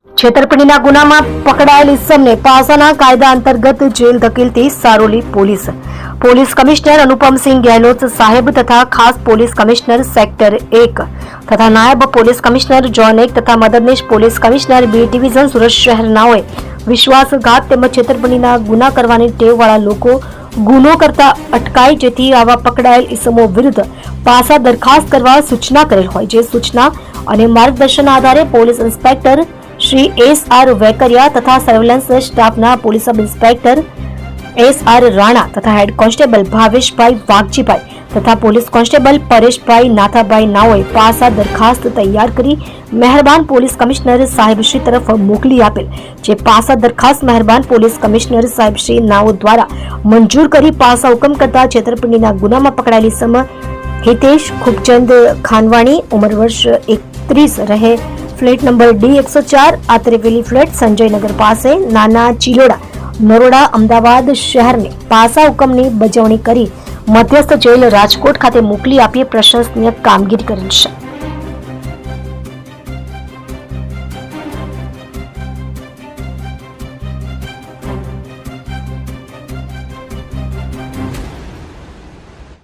છેતરપિંડીના ગુનામાં પકડાયેલ ઇસમને પાસાના કાયદા અંતર્ગત જેલ ધકેલતી સારોલી પોલીસ કમિશનર અનુપમસિંહ ગેહલોત સાહેબ તથા ખાસ પોલીસ કમિશનર સેક્ટર 1 તથા નાયબ પોલીસ કમિશનર ઝોન 1 તથા મદદનીશ police commissioner B division Surat શહેરનાઓએ વિશ્વાસઘાત તેમજ છેતરપિંડીના ગુના કરવાની ટેવવાળા લોકો ગુનો કરતા અટકાય, જેથી આવા પકડાયેલ ઇસમો વિરુદ્ધ પાસા દરખાસ્ત કરવા સૂચના કરેલ હોય, જે સૂચના અને માર્ગદર્શનના આધારે police inspector Shri S R. Vekariya तथा सर्वेलन्स स्टाफना police sub inspector S R. Rana तथा हेड कॉन्स्टेबल भावेश भाई वाघजी भाई तथा पोलीस कॉन्स्टेबल परेश भाई नाथा भाई नाओए पासा दरखास्त तैयार करी मेहरबान पोलीस कमिश्नर साहेब श्री तरफ मोकली आपेल, जे पासा दरखास्त मेहरबान पोलीस कमिश्नर साहेब श्री नाओ द्वारा मंजूर करी पासा हुकम करता छेतरपिंडीना गुनामां पकड़ाયેલી सम हितेश खूबचंद खानवाणी उम्र वर्ष 31 रहे flat number D104 Atreveli flat Sanjay Nagar पासे नाना चिलोड़ा नरोड़ा अमदावाद शहर ने पासा हुकम ने बजवणी करी मध्यस्थ जेल राजकोट खाते मोकली आपी प्रशंसनीय कामगीरी करेल छे।